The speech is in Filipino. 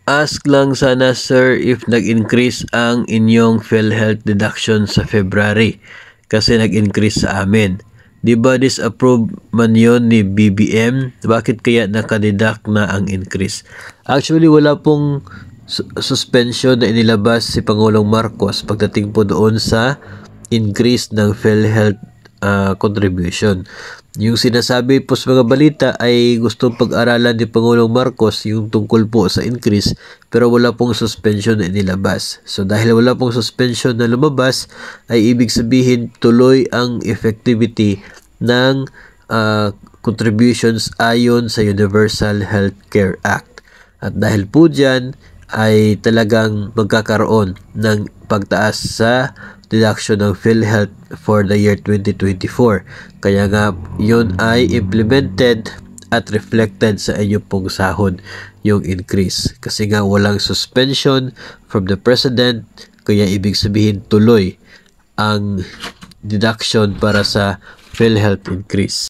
Ask lang sana sir if nag-increase ang inyong PhilHealth deduction sa February kasi nag-increase sa amin. Di ba disapprove man yun ni BBM? Bakit kaya nakadeduct na ang increase? Actually wala pong suspension na inilabas si Pangulong Marcos pagdating po doon sa increase ng PhilHealth contribution. Yung sinasabi po sa mga balita ay gustong pag-aralan ni Pangulong Marcos yung tungkol po sa increase pero wala pong suspension na inilabas. So dahil wala pong suspension na lumabas ay ibig sabihin tuloy ang effectivity ng contributions ayon sa Universal Healthcare Act. At dahil po dyan ay talagang magkakaroon ng pagtaas sa deduction ng PhilHealth for the year 2024. Kaya nga yun ay implemented at reflected sa inyo pong sahod yung increase. Kasi nga walang suspension from the President, kaya ibig sabihin tuloy ang deduction para sa PhilHealth increase.